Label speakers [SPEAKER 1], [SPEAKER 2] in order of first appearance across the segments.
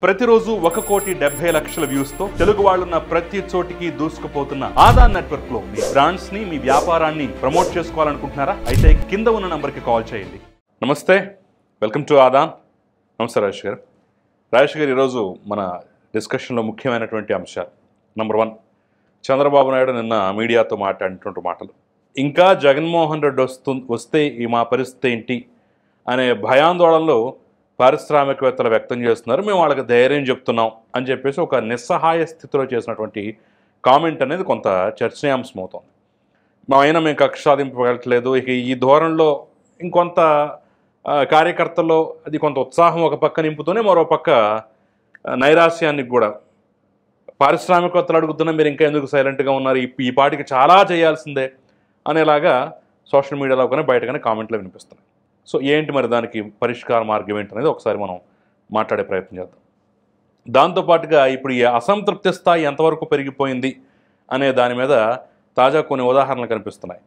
[SPEAKER 1] ప్రతిరోజు 1,70,00,000 వ్యూస్ తో తెలుగు వాళ్ళున్న ప్రతి చోటికి దూసుకుపోతున్న ఆదాన్ నెట్వర్క్ లో మీ బ్రాండ్స్ ని మీ వ్యాపారాన్ని ప్రమోట్ చేసుకోవాలనుకుంటున్నారా? అయితే కింద ఉన్న నంబర్ కి కాల్ చేయండి. నమస్తే, వెల్కమ్ టు ఆదాన్. నమస్తే రాజేష్ గారు. రాజేష్ గారు, ఈరోజు మన డిస్కషన్లో ముఖ్యమైనటువంటి అంశాలు. నంబర్ 1, చంద్రబాబు నాయుడు నిన్న మీడియాతో మాట్లాడినటువంటి మాటలు. ఇంకా జగన్మోహన్ రెడ్డి వస్తే ఈ మా పరిస్థితి ఏంటి అనే భయాందోళనలో పారిశ్రామికవేత్తలు వ్యక్తం చేస్తున్నారు. మేము వాళ్ళకి ధైర్యం చెప్తున్నాం అని చెప్పేసి ఒక నిస్సహాయ స్థితిలో చేసినటువంటి కామెంట్ అనేది కొంత చర్చనీయాంశం అవుతుంది. మేము కక్ష సాధింపు వెళ్ళట్లేదు. ఇక ఈ ధోరణిలో ఇంకొంత కార్యకర్తల్లో అది కొంత ఉత్సాహం ఒక పక్క నింపుతూనే మరో పక్క నైరాశ్యానికి కూడా, పారిశ్రామికవేత్తలు అడుగుతున్నా మీరు ఇంకా ఎందుకు సైలెంట్గా ఉన్నారు, ఈ పాటికి చాలా చేయాల్సిందే అనేలాగా సోషల్ మీడియాలో కానీ బయటగానే కామెంట్లు వినిపిస్తున్నాయి. సో ఏంటి మరి దానికి పరిష్కార మార్గం ఏంటనేది ఒకసారి మనం మాట్లాడే ప్రయత్నం చేద్దాం. దాంతోపాటుగా ఇప్పుడు ఈ అసంతృప్తి స్థాయి ఎంతవరకు పెరిగిపోయింది అనే దాని మీద తాజా కొన్ని ఉదాహరణలు కనిపిస్తున్నాయి.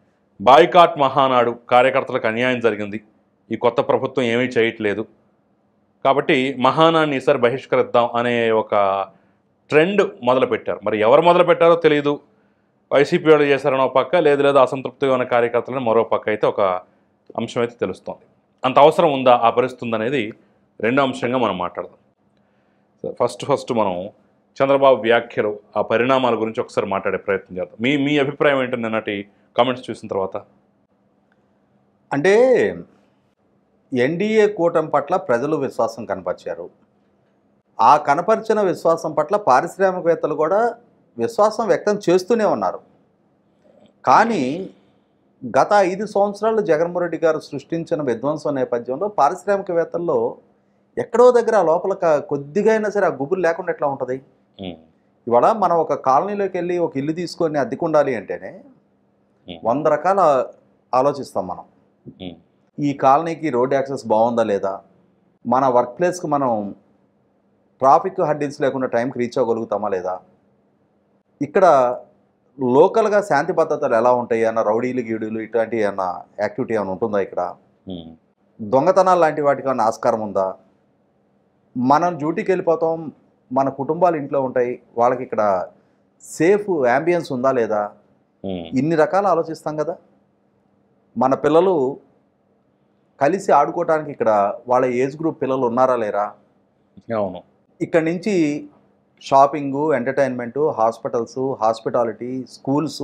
[SPEAKER 1] బాయ్కాట్ మహానాడు కార్యకర్తలకు అన్యాయం జరిగింది, ఈ కొత్త ప్రభుత్వం ఏమీ చేయట్లేదు కాబట్టి మహానాడిని ఈసారి బహిష్కరిద్దాం అనే ఒక ట్రెండ్ మొదలుపెట్టారు. మరి ఎవరు మొదలుపెట్టారో తెలియదు. వైసీపీ వాళ్ళు చేశారనో పక్క, లేదు అసంతృప్తిగా ఉన్న కార్యకర్తలను మరో పక్క అయితే ఒక అంశం అయితే తెలుస్తోంది. అంత అవసరం ఉందా, ఆ పరిస్థితి ఉందనేది రెండో అంశంగా మనం మాట్లాడదాం. ఫస్ట్ మనం చంద్రబాబు వ్యాఖ్యలు, ఆ పరిణామాల గురించి ఒకసారి మాట్లాడే ప్రయత్నం చేద్దాం. మీ అభిప్రాయం ఏంటో నిన్నటి కామెంట్స్ చూసిన తర్వాత?
[SPEAKER 2] అంటే ఎన్డీఏ కూటమి పట్ల ప్రజలు విశ్వాసం కనపరిచారు. ఆ కనపరిచిన విశ్వాసం పట్ల పారిశ్రామికవేత్తలు కూడా విశ్వాసం వ్యక్తం చేస్తూనే ఉన్నారు. కానీ గత 5 సంవత్సరాలు జగన్మోహన్ రెడ్డి గారు సృష్టించిన విధ్వంసం నేపథ్యంలో పారిశ్రామికవేత్తల్లో ఎక్కడో దగ్గర లోపల కొద్దిగా అయినా సరే ఆ గుబురు లేకుండా ఎట్లా ఉంటుంది? ఇవాళ మనం ఒక కాలనీలోకి వెళ్ళి ఒక ఇల్లు తీసుకొని అద్దెకుండాలి అంటేనే 100 రకాల ఆలోచిస్తాం మనం. ఈ కాలనీకి రోడ్ యాక్సెస్ బాగుందా లేదా, మన వర్క్ ప్లేస్కి మనం ట్రాఫిక్ హడ్డిల్స్ లేకుండా టైంకి రీచ్ అవ్వగలుగుతామా లేదా, ఇక్కడ లోకల్గా శాంతి భద్రతలు ఎలా ఉంటాయి అన్న, రౌడీలు గీడులు ఇట్లాంటి ఏమన్నా యాక్టివిటీ ఏమైనా ఉంటుందా, ఇక్కడ దొంగతనాలు లాంటి వాటికి ఏమైనా ఆస్కారం ఉందా, మనం డ్యూటీకి వెళ్ళిపోతాం, మన కుటుంబాలు ఇంట్లో ఉంటాయి, వాళ్ళకి ఇక్కడ సేఫ్ యాంబియన్స్ ఉందా లేదా, ఇన్ని రకాలు ఆలోచిస్తాం కదా. మన పిల్లలు కలిసి ఆడుకోవటానికి ఇక్కడ వాళ్ళ ఏజ్ గ్రూప్ పిల్లలు ఉన్నారా లేరా,
[SPEAKER 1] అవును,
[SPEAKER 2] ఇక్కడ నుంచి shopping, entertainment, hospitals, hospitality, schools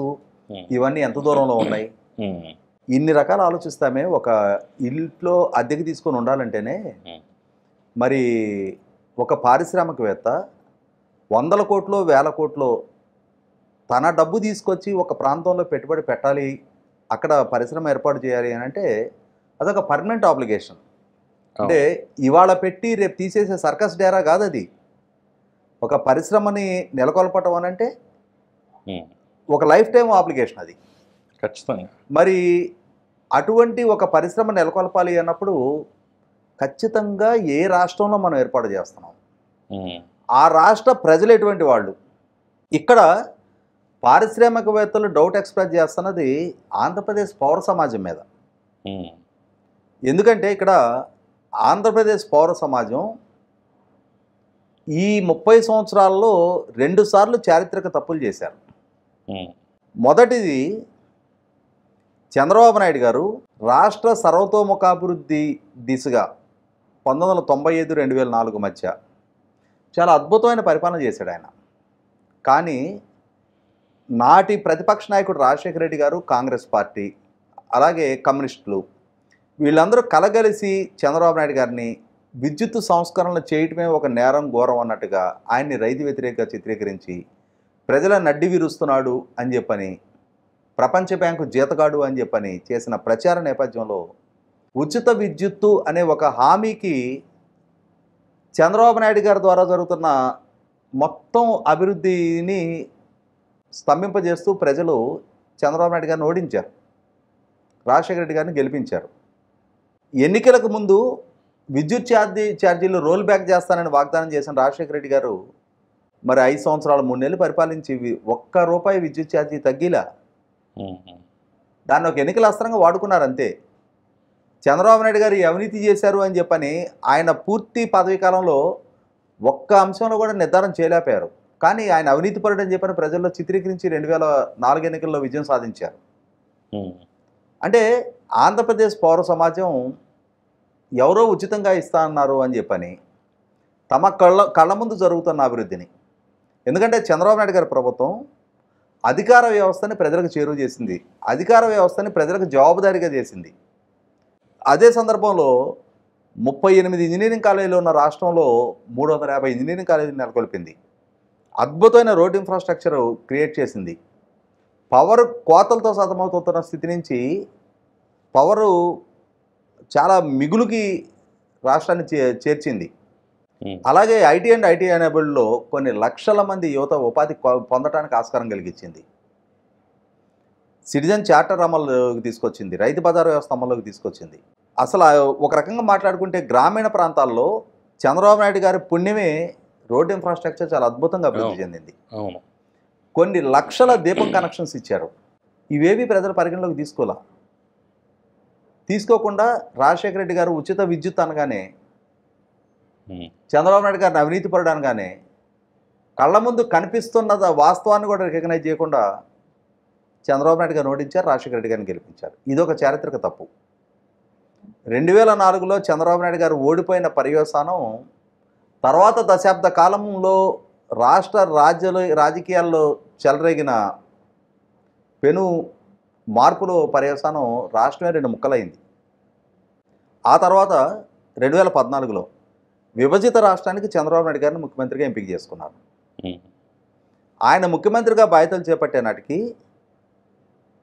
[SPEAKER 2] ఇవన్నీ ఎంత దూరంలో ఉన్నాయి, ఇన్ని రకాలు ఆలోచిస్తామే. ఒక ఇంట్లో అద్దెకి తీసుకొని ఉండాలంటేనే మరి ఒక పారిశ్రామికవేత్త 100 కోట్లు 1000 కోట్లు తన డబ్బు తీసుకొచ్చి ఒక ప్రాంతంలో పెట్టుబడి పెట్టాలి, అక్కడ పరిశ్రమ ఏర్పాటు చేయాలి అని అంటే అదొక పర్మనెంట్ ఆబ్లిగేషన్. అంటే ఇవాళ పెట్టి రేపు తీసేసే సర్కస్ డేరా కాదు అది. ఒక పరిశ్రమని నెలకొల్పటం అని అంటే ఒక లైఫ్ టైం ఆబ్లిగేషన్ అది
[SPEAKER 1] ఖచ్చితంగా.
[SPEAKER 2] మరి అటువంటి ఒక పరిశ్రమ నెలకొల్పాలి అన్నప్పుడు ఖచ్చితంగా ఏ రాష్ట్రంలో మనం ఏర్పాటు చేస్తున్నాం, ఆ రాష్ట్ర ప్రజలు ఎటువంటి వాళ్ళు. ఇక్కడ పారిశ్రామికవేత్తలు డౌట్ ఎక్స్ప్రెస్ చేస్తున్నది ఆంధ్రప్రదేశ్ పౌర సమాజం మీద. ఎందుకంటే ఇక్కడ ఆంధ్రప్రదేశ్ పౌర సమాజం ఈ 30 సంవత్సరాల్లో 2 సార్లు చారిత్రక తప్పులు చేశారు. మొదటిది, చంద్రబాబు నాయుడు గారు రాష్ట్ర సర్వతోముఖాభివృద్ధి దిశగా 1995-2004 మధ్య చాలా అద్భుతమైన పరిపాలన చేశాడు ఆయన. కానీ నాటి ప్రతిపక్ష నాయకుడు రాజశేఖర రెడ్డి గారు, కాంగ్రెస్ పార్టీ, అలాగే కమ్యూనిస్టులు వీళ్ళందరూ కలగలిసి చంద్రబాబు నాయుడు గారిని విద్యుత్ సంస్కరణలు చేయటమే ఒక నేరం, ఘోరం అన్నట్టుగా ఆయన్ని రైతు వ్యతిరేకంగా చిత్రీకరించి ప్రజల నడ్డి విరుస్తున్నాడు అని చెప్పని, ప్రపంచ బ్యాంకు జీతగాడు అని చెప్పని చేసిన ప్రచార నేపథ్యంలో ఉచిత విద్యుత్తు అనే ఒక హామీకి చంద్రబాబు నాయుడు గారి ద్వారా జరుగుతున్న మొత్తం అభివృద్ధిని స్తంభింపజేస్తూ ప్రజలు చంద్రబాబు నాయుడు గారిని ఓడించారు, రాజశేఖర రెడ్డి గారిని గెలిపించారు. ఎన్నికలకు ముందు విద్యుత్ ఛార్జీలు రోల్ బ్యాక్ చేస్తానని వాగ్దానం చేసిన రాజశేఖర రెడ్డి గారు మరి 5 సంవత్సరాలు 3 నెలలు పరిపాలించి ₹1 విద్యుత్ ఛార్జీ తగ్గిలా. దాన్ని ఒక ఎన్నికల అస్త్రంగా వాడుకున్నారు అంతే. చంద్రబాబు నాయుడు గారు అవినీతి చేశారు అని చెప్పని ఆయన పూర్తి పదవీ కాలంలో ఒక్క అంశంలో కూడా నిర్ధారణ చేయలేకపోయారు. కానీ ఆయన అవినీతిపరుడు అని చెప్పని ప్రజల్లో చిత్రీకరించి 2004 ఎన్నికల్లో విజయం సాధించారు. అంటే ఆంధ్రప్రదేశ్ పౌర సమాజం ఎవరో ఉచితంగా ఇస్తా అన్నారు అని చెప్పని తమ కళ్ళ ముందు జరుగుతున్న అభివృద్ధిని, ఎందుకంటే చంద్రబాబు నాయుడు గారి ప్రభుత్వం అధికార వ్యవస్థని ప్రజలకు చేరువ చేసింది, అధికార వ్యవస్థని ప్రజలకు జవాబుదారీగా చేసింది. అదే సందర్భంలో 38 ఇంజనీరింగ్ కాలేజీలు ఉన్న రాష్ట్రంలో 350 ఇంజనీరింగ్ కాలేజీలు నెలకొల్పింది. అద్భుతమైన రోడ్ ఇన్ఫ్రాస్ట్రక్చర్ క్రియేట్ చేసింది. పవర్ కోతలతో సతమవుతున్న స్థితి నుంచి పవరు చాలా మిగులుకి రాష్ట్రాన్ని చేర్చింది. అలాగే ఐటీ అండ్ ఐటీ ఎనేబుల్డ్లో కొన్ని లక్షల మంది యువత ఉపాధి పొందడానికి ఆస్కారం కలిగించింది. సిటిజన్ చార్టర్ అమల్లోకి తీసుకొచ్చింది, రైతు బజార్ వ్యవస్థ అమల్లోకి తీసుకొచ్చింది. అసలు ఒక రకంగా మాట్లాడుకుంటే గ్రామీణ ప్రాంతాల్లో చంద్రబాబు నాయుడు గారి పుణ్యమే రోడ్ ఇన్ఫ్రాస్ట్రక్చర్ చాలా అద్భుతంగా అభివృద్ధి చెందింది. కొన్ని లక్షల దీపం కనెక్షన్స్ ఇచ్చారు. ఇవేవి ప్రజల పరిగణలోకి తీసుకోకుండా రాజశేఖర రెడ్డి గారు ఉచిత విద్యుత్ అనగానే, చంద్రబాబు నాయుడు గారిని అవినీతిపరుడు అనగానే కళ్ళ ముందు కనిపిస్తున్న వాస్తవాన్ని కూడా రికగ్నైజ్ చేయకుండా చంద్రబాబు నాయుడు గారు ఓడించారు, రాజశేఖర రెడ్డి గారిని గెలిపించారు. ఇదొక చారిత్రక తప్పు. 2004లో చంద్రబాబు నాయుడు గారు ఓడిపోయిన పర్యవసానం తర్వాత దశాబ్ద కాలంలో రాష్ట్ర రాజకీయాల్లో చెలరేగిన పెను మార్పుల పర్యవసానం రాష్ట్రమే 2 ముక్కలైంది. ఆ తర్వాత 2014లో విభజిత రాష్ట్రానికి చంద్రబాబు నాయుడు గారిని ముఖ్యమంత్రిగా ఎంపిక చేసుకున్నారు. ఆయన ముఖ్యమంత్రిగా బాధ్యతలు చేపట్టే నాటికి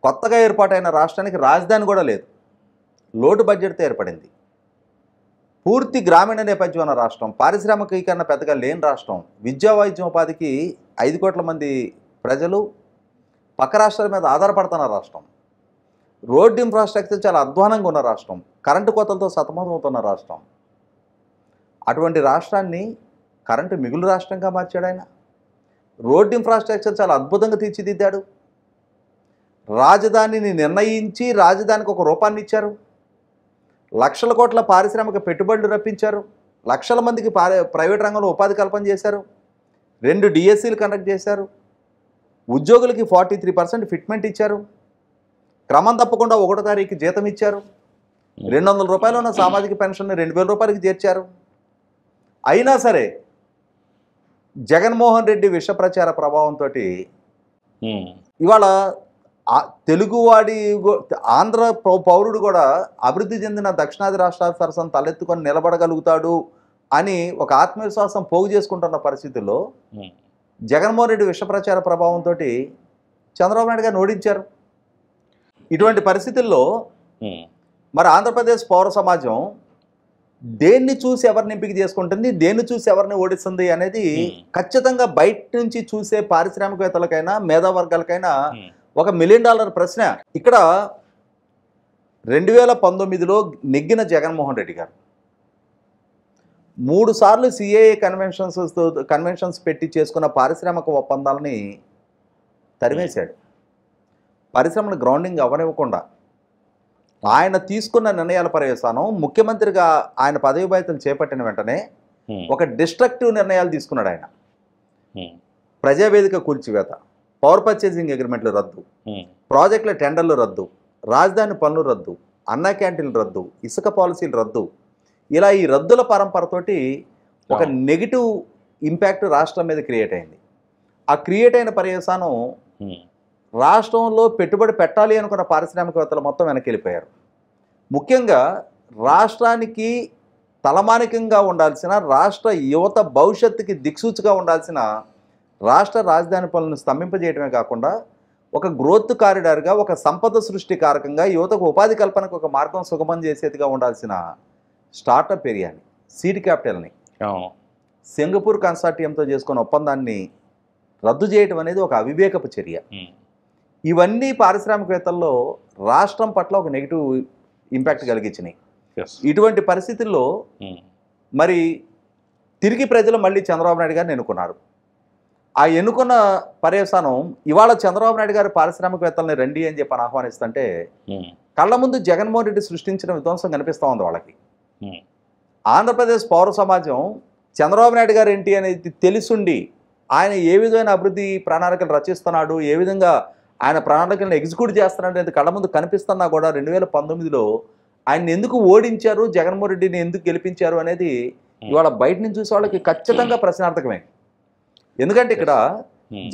[SPEAKER 2] కొత్తగా ఏర్పాటైన రాష్ట్రానికి రాజధాని కూడా లేదు, లోటు బడ్జెట్తో ఏర్పడింది. పూర్తి గ్రామీణ నేపథ్యం ఉన్న రాష్ట్రం, పారిశ్రామికీకరణ పెద్దగా లేని రాష్ట్రం, విద్యా వైద్యం ఉపాధికి 5 కోట్ల మంది ప్రజలు పక్క రాష్ట్రాల మీద ఆధారపడుతున్న రాష్ట్రం, రోడ్ ఇన్ఫ్రాస్ట్రక్చర్ చాలా అధ్వానంగా ఉన్న రాష్ట్రం, కరెంటు కోతలతో సతమతమవుతున్న రాష్ట్రం. అటువంటి రాష్ట్రాన్ని కరెంటు మిగులు రాష్ట్రంగా మార్చాడు ఆయన. రోడ్ ఇన్ఫ్రాస్ట్రక్చర్ చాలా అద్భుతంగా తీర్చిదిద్దాడు. రాజధానిని నిర్ణయించి రాజధానికి ఒక రూపాన్ని ఇచ్చారు. లక్షల కోట్ల పారిశ్రామిక పెట్టుబడులు రప్పించారు. లక్షల మందికి ప్రైవేట్ రంగంలో ఉపాధి కల్పన చేశారు. 2 డిఎస్సీలు కండక్ట్ చేశారు. ఉద్యోగులకి 43% ఫిట్మెంట్ ఇచ్చారు. క్రమం తప్పకుండా 1వ తారీఖు జీతం ఇచ్చారు. 200 రూపాయలు ఉన్న సామాజిక పెన్షన్ని 2000 రూపాయలకి చేర్చారు. అయినా సరే జగన్మోహన్ రెడ్డి విష ప్రచార ప్రభావంతో ఇవాళ తెలుగువాడి ఆంధ్ర పౌరుడు కూడా అభివృద్ధి చెందిన దక్షిణాది రాష్ట్రాల సరసన తలెత్తుకొని నిలబడగలుగుతాడు అని ఒక ఆత్మవిశ్వాసం పోగు చేసుకుంటున్న పరిస్థితుల్లో జగన్మోహన్ రెడ్డి విష ప్రచార ప్రభావంతో చంద్రబాబు నాయుడు గారిని ఓడించారు. ఇటువంటి పరిస్థితుల్లో మరి ఆంధ్రప్రదేశ్ పౌర సమాజం దేన్ని చూసి ఎవరిని ఎంపిక చేసుకుంటుంది, దేన్ని చూసి ఎవరిని ఓడిస్తుంది అనేది ఖచ్చితంగా బయట నుంచి చూసే పారిశ్రామికవేత్తలకైనా మేధావర్గాలకైనా ఒక $1 మిలియన్ ప్రశ్న. ఇక్కడ 2019లో నెగ్గిన జగన్మోహన్ రెడ్డి గారు 3 సార్లు సిఏఏ కన్వెన్షన్స్ పెట్టి చేసుకున్న పారిశ్రామిక ఒప్పందాలని తరిమేశాడు. పరిశ్రమను గ్రౌండింగ్ అవ్వనివ్వకుండా ఆయన తీసుకున్న నిర్ణయాల పర్యవసానం ముఖ్యమంత్రిగా ఆయన పదవి బాధ్యతలు చేపట్టిన వెంటనే ఒక డిస్ట్రక్టివ్ నిర్ణయాలు తీసుకున్నాడు ఆయన. ప్రజావేదిక కూల్చివేత, పవర్ పర్చేసింగ్ అగ్రిమెంట్లు రద్దు, ప్రాజెక్టుల టెండర్లు రద్దు, రాజధాని పనులు రద్దు, అన్నా క్యాంటీన్లు రద్దు, ఇసుక పాలసీలు రద్దు. ఇలా ఈ రద్దుల పరంపరతోటి ఒక నెగిటివ్ ఇంపాక్ట్ రాష్ట్రం మీద క్రియేట్ అయింది. ఆ క్రియేట్ అయిన పర్యవసానం రాష్ట్రంలో పెట్టుబడి పెట్టాలి అనుకున్న పారిశ్రామికవేత్తలు మొత్తం వెనక్కి వెళ్ళిపోయారు. ముఖ్యంగా రాష్ట్రానికి తలమానికంగా ఉండాల్సిన, రాష్ట్ర యువత భవిష్యత్తుకి దిక్సూచిగా ఉండాల్సిన రాష్ట్ర రాజధాని పనులను స్తంభింపజేయడమే కాకుండా ఒక గ్రోత్ కారిడార్గా, ఒక సంపద సృష్టి కారకంగా, యువతకు ఉపాధి కల్పనకు ఒక మార్గం సుగమం చేసేదిగా ఉండాల్సిన స్టార్టప్ ఏరియాని, సీడ్ క్యాపిటల్ని సింగపూర్ కన్సార్టియంతో చేసుకున్న ఒప్పందాన్ని రద్దు చేయడం అనేది ఒక అవివేకపు చర్య. ఇవన్నీ పారిశ్రామికవేత్తల్లో రాష్ట్రం పట్ల ఒక నెగిటివ్ ఇంపాక్ట్ కలిగించినాయి. ఇటువంటి పరిస్థితుల్లో మరి తిరిగి ప్రజలు మళ్ళీ చంద్రబాబు నాయుడు గారిని ఎన్నుకున్నారు. ఆ ఎన్నుకున్న పర్యవసానం ఇవాళ చంద్రబాబు నాయుడు గారు పారిశ్రామికవేత్తల్ని రండి అని చెప్పి ఆహ్వానిస్తుంటే కళ్ళ ముందు జగన్మోహన్ రెడ్డి సృష్టించిన విధ్వంసం కనిపిస్తూ ఉంది వాళ్ళకి. ఆంధ్రప్రదేశ్ పౌర సమాజం చంద్రబాబు నాయుడు గారు ఏంటి అనేది తెలుసుండి ఆయన ఏ విధమైన అభివృద్ధి ప్రణాళికలు రచిస్తున్నాడు, ఏ విధంగా ఆయన ప్రణాళికలను ఎగ్జిక్యూట్ చేస్తున్నాడు అనేది కళ్ళ ముందు కనిపిస్తున్నా కూడా 2019లో ఆయన ఎందుకు ఓడించారు, జగన్మోహన్ రెడ్డిని ఎందుకు గెలిపించారు అనేది ఇవాళ బయట నుంచి చూసే వాళ్ళకి ఖచ్చితంగా ప్రశ్నార్థకమే. ఎందుకంటే ఇక్కడ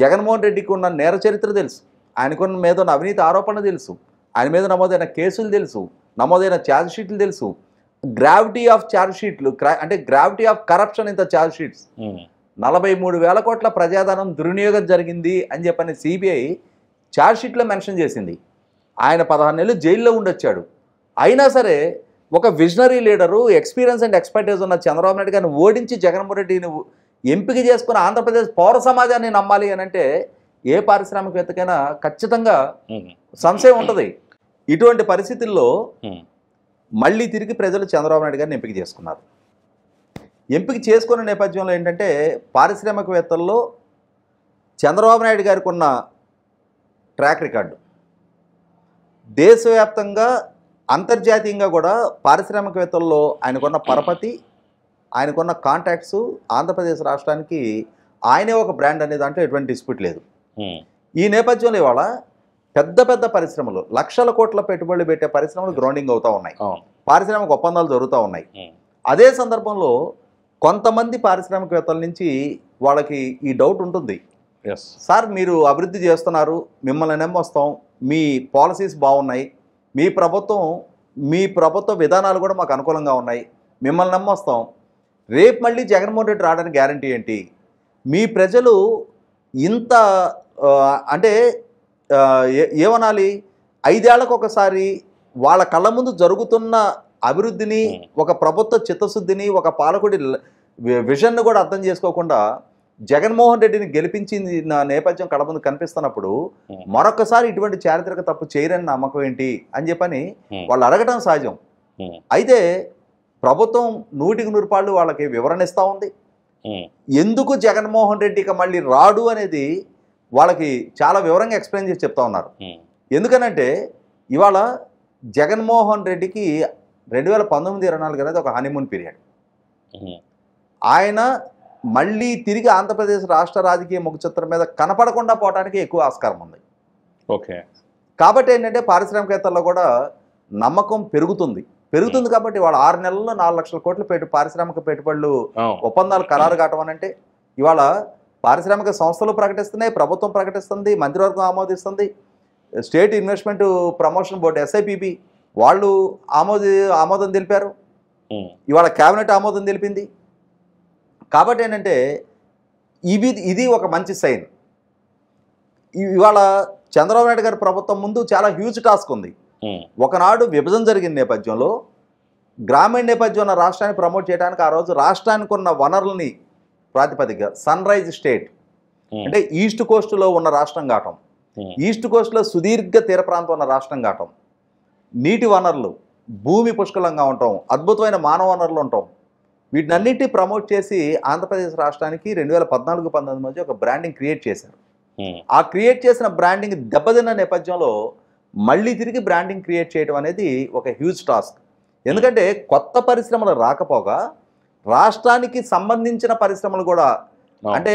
[SPEAKER 2] జగన్మోహన్ రెడ్డికి ఉన్న నేర చరిత్ర తెలుసు, ఆయనకున్న మీద ఉన్న అవినీతి ఆరోపణలు తెలుసు, ఆయన మీద నమోదైన కేసులు తెలుసు, నమోదైన ఛార్జ్ షీట్లు తెలుసు, గ్రావిటీ ఆఫ్ ఛార్జ్ షీట్లు అంటే gravity of corruption in the charge sheets. 43,000 కోట్ల ప్రజాధనం దుర్వినియోగం జరిగింది అని చెప్పని సిబిఐ ఛార్జ్ షీట్లో మెన్షన్ చేసింది. ఆయన 16 నెలలు జైల్లో ఉండొచ్చాడు. అయినా సరే ఒక visionary leader, experience and expertise ఉన్న చంద్రబాబు నాయుడు గారిని ఓడించి జగన్మోహన్ రెడ్డిని ఎంపిక చేసుకున్న ఆంధ్రప్రదేశ్ పౌర సమాజాన్ని నమ్మాలి అని అంటే ఏ పారిశ్రామికవేత్తకైనా ఖచ్చితంగా సంశయం ఉంటుంది. ఇటువంటి పరిస్థితుల్లో మళ్ళీ తిరిగి ప్రజలు చంద్రబాబు నాయుడు గారిని ఎంపిక చేసుకున్నారు. ఎంపిక చేసుకున్న నేపథ్యంలో ఏంటంటే పారిశ్రామికవేత్తల్లో చంద్రబాబు నాయుడు గారికి ఉన్న ట్రాక్ రికార్డు దేశవ్యాప్తంగా అంతర్జాతీయంగా కూడా పారిశ్రామికవేత్తల్లో ఆయనకున్న పరపతి, ఆయనకున్న కాంటాక్ట్స్ ఆంధ్రప్రదేశ్ రాష్ట్రానికి ఆయనే ఒక బ్రాండ్ అనే దాంట్లో ఎటువంటి డిస్ప్యూట్ లేదు. ఈ నేపథ్యంలో ఇవాళ పెద్ద పెద్ద పరిశ్రమలు, లక్షల కోట్ల పెట్టుబడులు పెట్టే పరిశ్రమలు గ్రౌండింగ్ అవుతూ ఉన్నాయి, పారిశ్రామిక ఒప్పందాలు జరుగుతూ ఉన్నాయి. అదే సందర్భంలో కొంతమంది పారిశ్రామికవేత్తల నుంచి వాళ్ళకి ఈ డౌట్ ఉంటుంది, సార్ మీరు అభివృద్ధి చేస్తున్నారు, మిమ్మల్ని నమ్మొస్తాం, మీ పాలసీస్ బాగున్నాయి, మీ ప్రభుత్వ విధానాలు కూడా మాకు అనుకూలంగా ఉన్నాయి, మిమ్మల్ని నమ్మొస్తాం, రేపు మళ్ళీ జగన్మోహన్ రెడ్డి రావడానికి గ్యారంటీ ఏంటి? మీ ప్రజలు ఇంత అంటే ఏమనాలి, 5 ఏళ్లకు ఒకసారి వాళ్ళ కళ్ళ ముందు జరుగుతున్న అభివృద్ధిని, ఒక ప్రభుత్వ చిత్తశుద్ధిని, ఒక పాలకుడి విజన్ను కూడా అర్థం చేసుకోకుండా జగన్మోహన్ రెడ్డిని గెలిపించింది నా నేపథ్యం కళ్ళ ముందు కనిపిస్తున్నప్పుడు మరొకసారి ఇటువంటి చారిత్రక తప్పు చేయరని నమ్మకం ఏంటి అని చెప్పని వాళ్ళు అడగటం సహజం. అయితే ప్రభుత్వం 100% వాళ్ళకి వివరణ ఇస్తూ ఉంది. ఎందుకు జగన్మోహన్ రెడ్డికి మళ్ళీ రాడు అనేది వాళ్ళకి చాలా వివరంగా ఎక్స్ప్లెయిన్ చేసి చెప్తా ఉన్నారు. ఎందుకనంటే ఇవాళ జగన్మోహన్ రెడ్డికి 2019-24 అనేది ఒక హనీమూన్ పీరియడ్. ఆయన మళ్ళీ తిరిగి ఆంధ్రప్రదేశ్ రాష్ట్ర రాజకీయ ముఖచిత్రం మీద కనపడకుండా పోవడానికి ఎక్కువ ఆస్కారం ఉంది. కాబట్టి ఏంటంటే పారిశ్రామికవేత్తల్లో కూడా నమ్మకం పెరుగుతుంది కాబట్టి వాళ్ళ 6 నెలల్లో 4 లక్షల కోట్ల పారిశ్రామిక పెట్టుబడులు ఒప్పందాలు ఖరారు కావటం అంటే ఇవాళ పారిశ్రామిక సంస్థలు ప్రకటిస్తున్నాయి, ప్రభుత్వం ప్రకటిస్తుంది, మంత్రివర్గం ఆమోదిస్తుంది, state investment promotion board SIPB వాళ్ళు ఆమోదం తెలిపారు, ఇవాళ కేబినెట్ ఆమోదం తెలిపింది. కాబట్టి ఏంటంటే ఇది ఒక మంచి సైన్. ఇవాళ చంద్రబాబు నాయుడు గారి ప్రభుత్వం ముందు చాలా హ్యూజ్ టాస్క్ ఉంది. ఒకనాడు విభజన జరిగిన నేపథ్యంలో గ్రామీణ నేపథ్యం ఉన్న రాష్ట్రాన్ని ప్రమోట్ చేయడానికి ఆ రోజు రాష్ట్రానికి ఉన్న వనరుల్ని ప్రాతిపదికగా సన్ రైజ్ స్టేట్ అంటే ఈస్ట్ కోస్ట్లో ఉన్న రాష్ట్రం కావటం, ఈస్ట్ కోస్ట్లో సుదీర్ఘ తీర ప్రాంతం ఉన్న రాష్ట్రం కావటం, నీటి వనరులు, భూమి పుష్కలంగా ఉండటం, అద్భుతమైన మానవ వనరులు ఉండటం, వీటినన్నింటినీ ప్రమోట్ చేసి ఆంధ్రప్రదేశ్ రాష్ట్రానికి 2014-19 మధ్య ఒక బ్రాండింగ్ క్రియేట్ చేశారు. ఆ క్రియేట్ చేసిన బ్రాండింగ్ దెబ్బతిన్న నేపథ్యంలో మళ్ళీ తిరిగి బ్రాండింగ్ క్రియేట్ చేయడం అనేది ఒక హ్యూజ్ టాస్క్. ఎందుకంటే కొత్త పరిశ్రమలు రాకపోగా రాష్ట్రానికి సంబంధించిన పరిశ్రమలు కూడా అంటే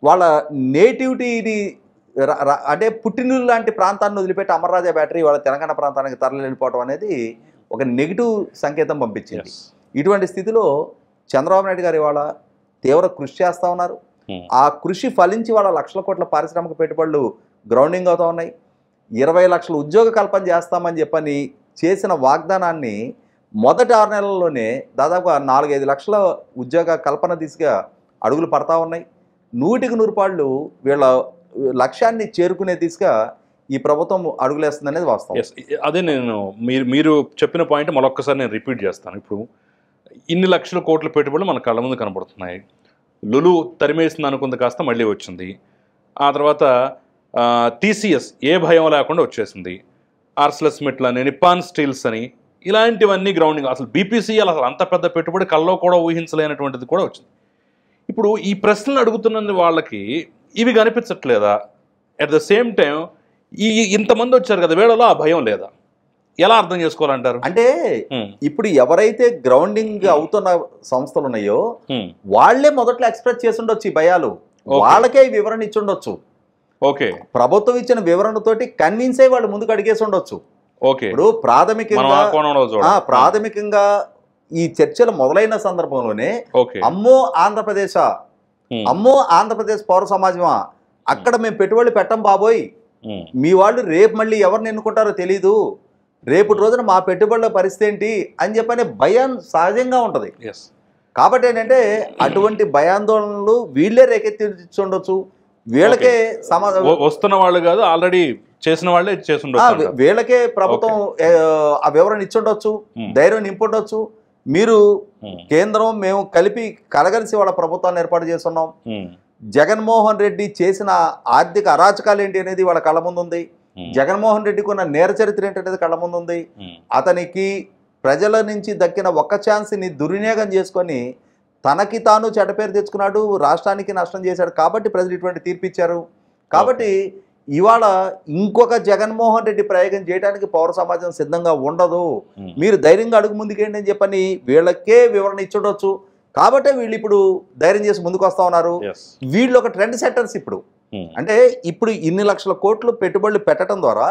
[SPEAKER 2] వాళ్ళ నేటివిటీని అంటే పుట్టినూరు లాంటి ప్రాంతాన్ని వదిలిపెట్టి అమర్రాజా బ్యాటరీ వాళ్ళ తెలంగాణ ప్రాంతానికి తరలి వెళ్ళిపోవడం అనేది ఒక నెగిటివ్ సంకేతం పంపించింది. ఇటువంటి స్థితిలో చంద్రబాబు నాయుడు గారు ఇవాళ తీవ్ర కృషి చేస్తూ ఉన్నారు. ఆ కృషి ఫలించి వాళ్ళ లక్షల కోట్ల పారిశ్రామిక పెట్టుబడులు గ్రౌండింగ్ అవుతూ ఉన్నాయి. 20 లక్షల ఉద్యోగ కల్పన చేస్తామని చెప్పని చేసిన వాగ్దానాన్ని మొదటి 6 నెలల్లోనే దాదాపు 4-5 లక్షల ఉద్యోగ కల్పన దిశగా అడుగులు పడతా ఉన్నాయి. 100% వీళ్ళ లక్ష్యాన్ని చేరుకునే దిశగా ఈ ప్రభుత్వం అడుగులేస్తుంది అనేది వాస్తవం.
[SPEAKER 1] అదే నేను మీరు చెప్పిన పాయింట్ మరొక్కసారి నేను రిపీట్ చేస్తాను. ఇప్పుడు ఇన్ని లక్షల కోట్ల పెట్టుబడులు మన కళ్ళ ముందు కనబడుతున్నాయి. లులు తరిమేసింది అనుకుంది, కాస్త మళ్ళీ వచ్చింది. ఆ తర్వాత TCS ఏ భయం లేకుండా వచ్చేసింది. ఆర్సిలర్మిట్టల్ అని, నిప్పాన్ స్టీల్స్ అని, ఇలాంటివన్నీ గ్రౌండింగ్. అసలు BPCL అసలు అంత పెద్ద పెట్టుబడి కల్లో కూడా ఊహించలేనటువంటిది కూడా వచ్చింది. ఇప్పుడు ఈ ప్రశ్నలు అడుగుతున్నది వాళ్ళకి ఇవి కనిపించట్లేదా? అట్ ద సేమ్ టైం ఇంతమంది వచ్చారు కదా, వీళ్ళలో ఆ భయం లేదా? ఎలా అర్థం చేసుకోవాలంటారు?
[SPEAKER 2] అంటే ఇప్పుడు ఎవరైతే గ్రౌండింగ్ అవుతున్న సంస్థలు ఉన్నాయో వాళ్లే మొదట్లో ఎక్స్ప్రెస్ చేసి ఉండొచ్చు ఈ భయాలు, వాళ్ళకే వివరణ ఇచ్చి ఉండొచ్చు.
[SPEAKER 1] ఓకే,
[SPEAKER 2] ప్రభుత్వం ఇచ్చిన వివరణతోటి కన్విన్స్ అయ్యి వాళ్ళు ముందుకు అడిగేసి ఉండొచ్చు.
[SPEAKER 1] ఓకే,
[SPEAKER 2] ఇప్పుడు ప్రాథమికంగా ఈ చర్చలు మొదలైన సందర్భంలోనే అమ్మో ఆంధ్రప్రదేశ్, అమ్మో ఆంధ్రప్రదేశ్ పౌర సమాజమా, అక్కడ మేము పెట్టుబడులు పెట్టం బాబోయ్, మీ వాళ్ళు రేపు మళ్ళీ ఎవరిని ఎన్నుకుంటారో తెలీదు, రేపు రోజున మా పెట్టుబడుల పరిస్థితి ఏంటి అని చెప్పనే భయం సహజంగా ఉంటుంది. కాబట్టి ఏంటంటే అటువంటి భయాందోళనలు వీళ్ళే రేకెత్తించు, వీళ్ళకే
[SPEAKER 1] వస్తున్న వాళ్ళు కాదు, ఆల్రెడీ చేసిన వాళ్ళే చేసి
[SPEAKER 2] వీళ్ళకే ప్రభుత్వం ఆ వివరణ ఇచ్చుండొచ్చు, ధైర్యం నింపుండొచ్చు. మీరు కేంద్రం మేము కలిపి కలగలిసి వాళ్ళ ప్రభుత్వాన్ని ఏర్పాటు చేస్తున్నాం, జగన్మోహన్ రెడ్డి చేసిన ఆర్థిక అరాచకాలు ఏంటి అనేది వాళ్ళ కళ్ళ ముందు ఉంది, జగన్మోహన్ రెడ్డికి ఉన్న నేర చరిత్ర ఏంటనేది కళ్ళ ముందు ఉంది, అతనికి ప్రజల నుంచి దక్కిన ఒక్క ఛాన్స్ని దుర్వినియోగం చేసుకొని తనకి తాను చెడ్డపేరు తెచ్చుకున్నాడు, రాష్ట్రానికి నష్టం చేశాడు, కాబట్టి ప్రజలు ఇటువంటి తీర్పు ఇచ్చారు. కాబట్టి ఇవాళ ఇంకొక జగన్మోహన్ రెడ్డి ప్రయోగం చేయడానికి పౌర సమాజం సిద్ధంగా ఉండదు, మీరు ధైర్యంగా అడుగు ముందుకేంటి అని చెప్పని వీళ్ళకే వివరణ ఇచ్చుండొచ్చు. కాబట్టి వీళ్ళు ఇప్పుడు ధైర్యం చేసి ముందుకు వస్తా ఉన్నారు. వీళ్ళు ఒక ట్రెండ్ సెట్టర్స్. ఇప్పుడు అంటే ఇప్పుడు ఇన్ని లక్షల కోట్లు పెట్టుబడులు పెట్టడం ద్వారా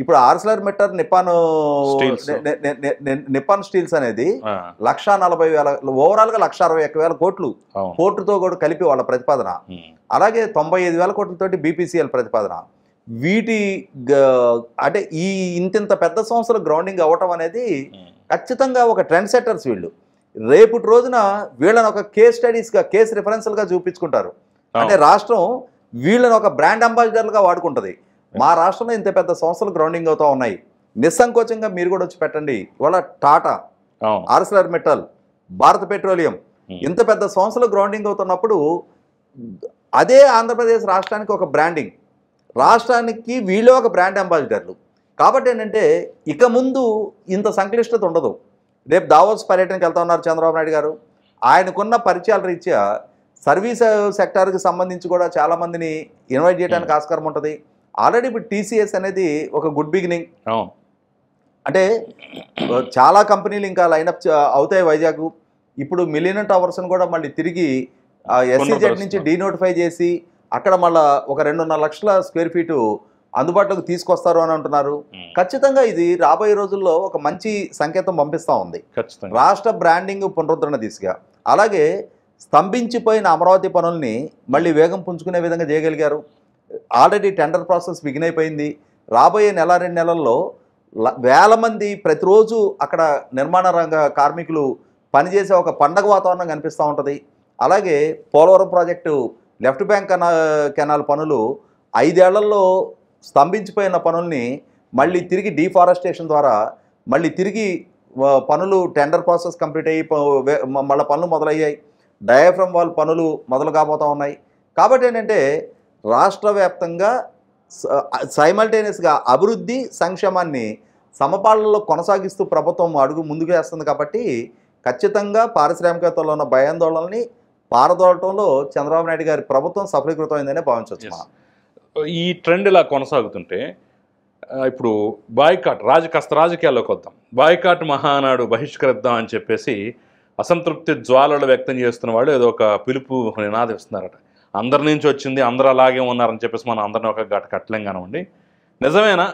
[SPEAKER 2] ఇప్పుడు ఆర్సిలర్ మెట్టర్ నిప్పాన్ స్టీల్స్ అనేది 1,40,000 ఓవరాల్ గా 1,61,000 కోట్లు పోర్టుతో కూడా కలిపి వాళ్ళ ప్రతిపాదన, అలాగే 95,000 కోట్లతోటి బీపీసీఎల్ ప్రతిపాదన. వీటి అంటే ఈ ఇంతింత పెద్ద సంస్థలు గ్రౌండింగ్ అవ్వటం అనేది ఖచ్చితంగా ఒక ట్రెండ్ సెట్టర్స్. వీళ్ళు రేపటి రోజున వీళ్ళని ఒక కేస్ స్టడీస్గా, కేస్ రిఫరెన్స్లుగా చూపించుకుంటారు. అంటే రాష్ట్రం వీళ్ళని ఒక బ్రాండ్ అంబాసిడర్లుగా వాడుకుంటుంది. మా రాష్ట్రంలో ఇంత పెద్ద సంస్థలు గ్రౌండింగ్ అవుతూ ఉన్నాయి, నిస్సంకోచంగా మీరు కూడా వచ్చి పెట్టండి. ఇవాళ Tata, Arcelor metal, Bharat petroleum ఇంత పెద్ద సంస్థలు గ్రౌండింగ్ అవుతున్నప్పుడు అదే ఆంధ్రప్రదేశ్ రాష్ట్రానికి ఒక బ్రాండింగ్, రాష్ట్రానికి వీళ్ళే ఒక బ్రాండ్ అంబాసిడర్లు. కాబట్టి ఏంటంటే ఇక ముందు ఇంత సంక్లిష్టత ఉండదు. రేపు దావోస్ పర్యటనకి వెళ్తా ఉన్నారు చంద్రబాబు నాయుడు గారు. ఆయనకున్న పరిచయాల రీత్యా సర్వీస్ సెక్టార్కి సంబంధించి కూడా చాలామందిని ఇన్వైట్ చేయడానికి ఆస్కారం ఉంటుంది. ఆల్రెడీ ఇప్పుడు టీసీఎస్ అనేది ఒక గుడ్ బిగినింగ్. అంటే చాలా కంపెనీలు ఇంకా లైనప్ అవుతాయి వైజాగ్. ఇప్పుడు మిలియన్ టవర్స్ని కూడా మళ్ళీ తిరిగి ఎస్సీజెడ్ నుంచి డీనోటిఫై చేసి అక్కడ మళ్ళీ ఒక 2.5 లక్షల స్క్వేర్ ఫీటు అందుబాటులోకి తీసుకొస్తారు అని అంటున్నారు. ఖచ్చితంగా ఇది రాబోయే రోజుల్లో ఒక మంచి సంకేతం పంపిస్తూ ఉంది రాష్ట్ర బ్రాండింగ్ పునరుద్ధరణ దిశగా. అలాగే స్తంభించిపోయిన అమరావతి పనుల్ని మళ్ళీ వేగం పుంజుకునే విధంగా చేయగలిగారు. ఆల్రెడీ టెండర్ ప్రాసెస్ బిగిన్ అయిపోయింది. రాబోయే 1-2 నెలల్లో వేల మంది ప్రతిరోజు అక్కడ నిర్మాణ రంగ కార్మికులు పనిచేసే ఒక పండగ వాతావరణం కనిపిస్తూ ఉంటుంది. అలాగే Polavaram project left bank canal పనులు 5 ఏళ్లలో స్తంభించిపోయిన పనుల్ని మళ్ళీ తిరిగి డీఫారెస్టేషన్ ద్వారా మళ్ళీ తిరిగి పనులు టెండర్ ప్రాసెస్ కంప్లీట్ అయ్యి మళ్ళీ పనులు మొదలయ్యాయి. డయాఫ్రమ్ వాల్ పనులు మొదలు కాబోతూ ఉన్నాయి. కాబట్టి ఏంటంటే రాష్ట్ర వ్యాప్తంగా సైమల్టేనియస్గా అభివృద్ధి సంక్షేమాన్ని సమపాలనలో కొనసాగిస్తూ ప్రభుత్వం అడుగు ముందుకు వేస్తుంది. కాబట్టి ఖచ్చితంగా పారిశ్రామికవేత్తల్లో ఉన్న భయాందోళనని పారదోలటంలో చంద్రబాబు నాయుడు గారి ప్రభుత్వం సఫలీకృతమైందనే భావించవచ్చు.
[SPEAKER 1] ఈ ట్రెండ్ ఇలా కొనసాగుతుంటే ఇప్పుడు బాయ్కాట్ రాజకీయాల్లోకి వద్దాం. బాయ్కాట్ మహానాడు బహిష్కరిద్దాం అని చెప్పేసి అసంతృప్తి జ్వాలలు వ్యక్తం చేస్తున్న వాళ్ళు ఏదో ఒక పిలుపు నినాదిస్తున్నారట. అందరి నుంచి వచ్చింది, అందరూ అలాగే ఉన్నారని చెప్పేసి మనం అందరినీ ఒక గట్ట కట్టలేం కానివ్వండి. నిజమేనా,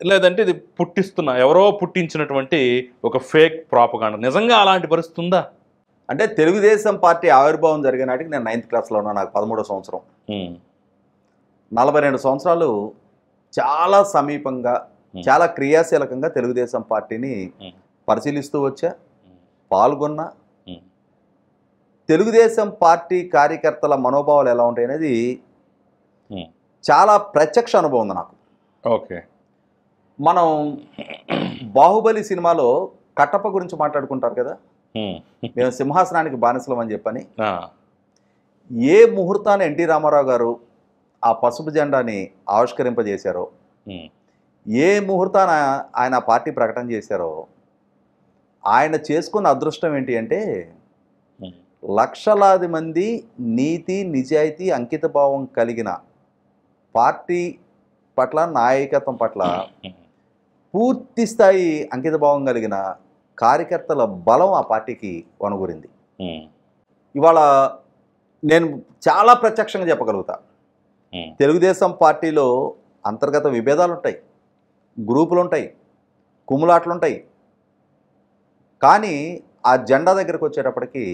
[SPEAKER 1] లేదంటే ఇది ఎవరో పుట్టించినటువంటి ఒక ఫేక్ ప్రాపగాండా? నిజంగా అలాంటి పరిస్థితి ఉందా?
[SPEAKER 2] అంటే తెలుగుదేశం పార్టీ ఆవిర్భావం జరిగిన నాటికి నేను 9th క్లాస్లో ఉన్నా, నాకు 13వ సంవత్సరం. 42 సంవత్సరాలు చాలా సమీపంగా, చాలా క్రియాశీలకంగా తెలుగుదేశం పార్టీని పరిశీలిస్తూ వచ్చా, పాల్గొన్నా. తెలుగుదేశం పార్టీ కార్యకర్తల మనోభావాలు ఎలా ఉంటాయి అనేది చాలా ప్రత్యక్ష అనుభవం ఉంది నాకు.
[SPEAKER 1] ఓకే,
[SPEAKER 2] మనం బాహుబలి సినిమాలో కట్టప్ప గురించి మాట్లాడుకుంటారు కదా, మేము సింహాసనానికి బానిసలం అని చెప్పని. ఏ ముహూర్తాన్ని ఎన్టీ రామారావు గారు ఆ పసుపు జెండాని ఆవిష్కరింపజేశారో, ఏ ముహూర్తాన ఆయన పార్టీ ప్రకటన చేశారో, ఆయన చేసుకున్న అదృష్టం ఏంటి అంటే లక్షలాది మంది నీతి నిజాయితీ అంకితభావం కలిగిన పార్టీ పట్ల, నాయకత్వం పట్ల పూర్తి స్థాయి అంకితభావం కలిగిన కార్యకర్తల బలం ఆ పార్టీకి వనగూరింది. ఇవాళ నేను చాలా ప్రత్యక్షంగా చెప్పగలుగుతా, తెలుగుదేశం పార్టీలో అంతర్గత విభేదాలు ఉంటాయి, గ్రూపులు ఉంటాయి, కుమ్ములాట్లు ఉంటాయి. కానీ ఆ జెండా దగ్గరకు వచ్చేటప్పటికి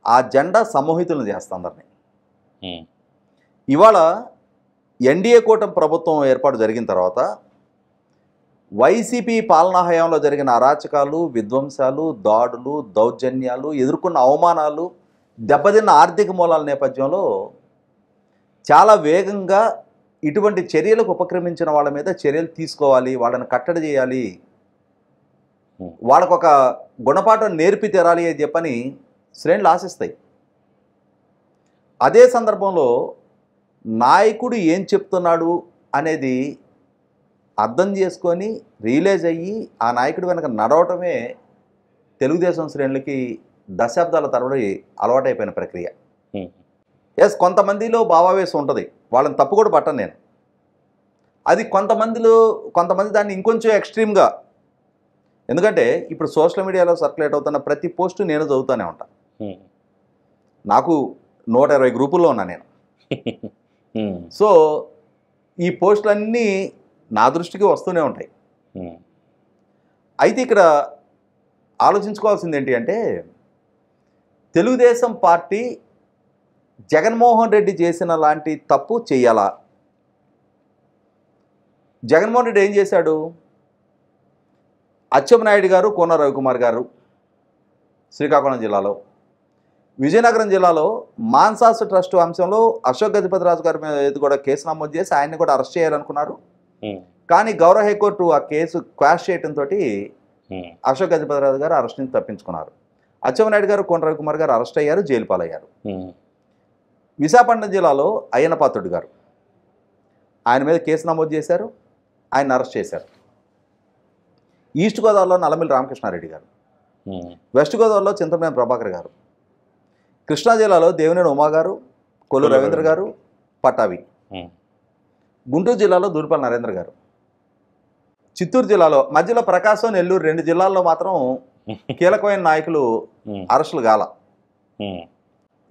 [SPEAKER 2] ఆ జెండా సమూహితులను చేస్తా అందరినీ. ఇవాళ ఎన్డీఏ కూటమి ప్రభుత్వం ఏర్పాటు జరిగిన తర్వాత వైసీపీ పాలనా హయాంలో జరిగిన అరాచకాలు, విధ్వంసాలు, దాడులు, దౌర్జన్యాలు, ఎదుర్కొన్న అవమానాలు, దెబ్బతిన్న ఆర్థిక మూలాల నేపథ్యంలో చాలా వేగంగా ఇటువంటి చర్యలకు ఉపక్రమించిన వాళ్ళ మీద చర్యలు తీసుకోవాలి, వాళ్ళని కట్టడి చేయాలి, వాళ్ళకొక గుణపాఠం నేర్పి తీరాలి అని చెప్పని శ్రేణులు ఆశిస్తాయి. అదే సందర్భంలో నాయకుడు ఏం చెప్తున్నాడు అనేది అర్థం చేసుకొని రియలైజ్ అయ్యి ఆ నాయకుడి వెనక నడవటమే తెలుగుదేశం శ్రేణులకి దశాబ్దాల తరబడి అలవాటైపోయిన ప్రక్రియ. ఎస్, కొంతమందిలో భావావేశం ఉంటుంది, వాళ్ళని తప్పు కూడా పట్టను నేను. అది కొంతమంది దాన్ని ఇంకొంచెం ఎక్స్ట్రీమ్గా, ఎందుకంటే ఇప్పుడు సోషల్ మీడియాలో సర్క్యులేట్ అవుతున్న ప్రతి పోస్టు నేను చదువుతూనే ఉంటాను. నాకు 120 గ్రూపుల్లో ఉన్నా నేను. సో ఈ పోస్టులన్నీ నా దృష్టికి వస్తూనే ఉంటాయి. అయితే ఇక్కడ ఆలోచించుకోవాల్సింది ఏంటి అంటే, తెలుగుదేశం పార్టీ జగన్మోహన్ రెడ్డి చేసిన లాంటి తప్పు చెయ్యాలా? జగన్మోహన్ రెడ్డి ఏం చేశాడు? అచ్చెన్నాయుడు గారు, కోన రవికుమార్ గారు శ్రీకాకుళం జిల్లాలో, విజయనగరం జిల్లాలో మాన్సాస్ ట్రస్ట్ అంశంలో అశోక్ గజపతిరాజు గారి మీద కూడా కేసు నమోదు చేసి ఆయన్ని కూడా అరెస్ట్ చేయాలనుకున్నారు. కానీ గౌరవ హైకోర్టు ఆ కేసు క్వాష్ చేయడంతో అశోక్ గజపతిరాజు గారు అరెస్ట్ నుంచి తప్పించుకున్నారు. అచ్చెన్నాయుడు గారు, కోన రవికుమార్ గారు అరెస్ట్ అయ్యారు, జైలు పాలయ్యారు. విశాఖపట్నం జిల్లాలో అయ్యన్న పాత్రుడు గారు, ఆయన మీద కేసు నమోదు చేశారు, ఆయన అరెస్ట్ చేశారు. ఈస్ట్ గోదావరిలో నల్లమిల్లి రామకృష్ణారెడ్డి గారు, వెస్ట్ గోదావరిలో చింతమనేని ప్రభాకర్ గారు, కృష్ణా జిల్లాలో దేవినేని ఉమా గారు, కొల్లు రవీంద్ర గారు, పట్టావి, గుంటూరు జిల్లాలో దూరిపల్లి నరేంద్ర గారు, చిత్తూరు జిల్లాలో మధ్యలో ప్రకాశం, నెల్లూరు 2 జిల్లాల్లో మాత్రం కీలకమైన నాయకులు అరెస్టులు గాల.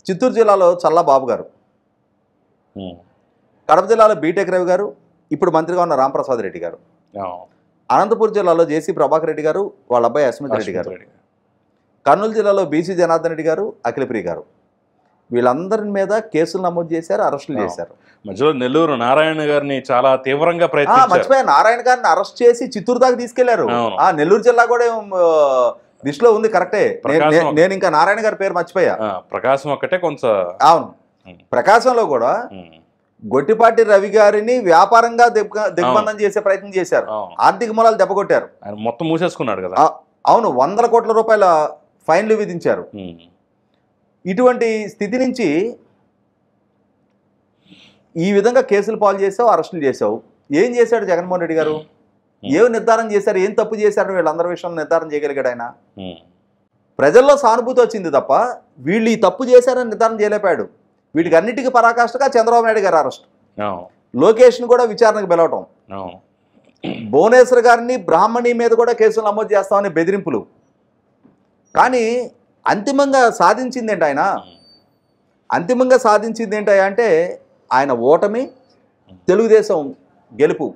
[SPEAKER 2] చిత్తూరు జిల్లాలో చల్లా బాబు గారు, కడప జిల్లాలో బీటెక్ రవి గారు, ఇప్పుడు మంత్రిగా ఉన్న రాంప్రసాద్ రెడ్డి గారు, అనంతపురం జిల్లాలో జేసీ ప్రభాకర్ రెడ్డి గారు, వాళ్ళ అబ్బాయి అస్మిత్ రెడ్డి గారు, కర్నూలు జిల్లాలో బీసీ జనార్దన్ రెడ్డి గారు, అఖిలప్రియ గారు, వీళ్ళందరి మీద కేసులు నమోదు చేశారు, అరెస్టులు చేశారు.
[SPEAKER 1] మధ్యలో నెల్లూరు నారాయణ గారిని చాలా తీవ్రంగా
[SPEAKER 2] మర్చిపోయా, నారాయణ గారిని అరెస్ట్ చేసి చిత్తూరు దాకా తీసుకెళ్లారు. నెల్లూరు జిల్లా కూడా లిస్టులో ఉంది, కరెక్టే. నేను ఇంకా నారాయణ గారి పేరు మర్చిపోయా.
[SPEAKER 1] ప్రకాశం ఒక్కటే కొంత.
[SPEAKER 2] అవును, ప్రకాశంలో కూడా గొట్టిపాటి రవి గారిని వ్యాపారంగా దిగ్బంధం చేసే ప్రయత్నం చేశారు, ఆర్థిక మూలాలు దెబ్బకొట్టారు,
[SPEAKER 1] మొత్తం మూసేసుకున్నాడు కదా.
[SPEAKER 2] అవును, 100 కోట్ల రూపాయల ఫైన్లు విధించారు. ఇటువంటి స్థితి నుంచి ఈ విధంగా కేసులు పాలు చేసావు, అరెస్టులు చేసావు. ఏం చేశాడు జగన్మోహన్ రెడ్డి గారు? ఏం నిర్ధారణ చేశారు? ఏం తప్పు చేశారు? వీళ్ళందరి విషయంలో నిర్ధారణ చేయగలిగాడు ఆయన. ప్రజల్లో సానుభూతి వచ్చింది తప్ప వీళ్ళు ఈ తప్పు చేశారని నిర్ధారణ చేయలేపాడు. వీటికి అన్నిటికీ పరాకాష్ఠగా చంద్రబాబు నాయుడు గారు అరెస్ట్, లోకేష్ని కూడా విచారణకు పిలవటం, భువనేశ్వర్ గారిని బ్రాహ్మణి మీద కూడా కేసులు నమోదు చేస్తామని బెదిరింపులు. కానీ అంతిమంగా సాధించింది ఏంటి ఆయన? అంతిమంగా సాధించింది ఏంటి అంటే ఆయన ఓటమి, తెలుగుదేశం గెలుపు.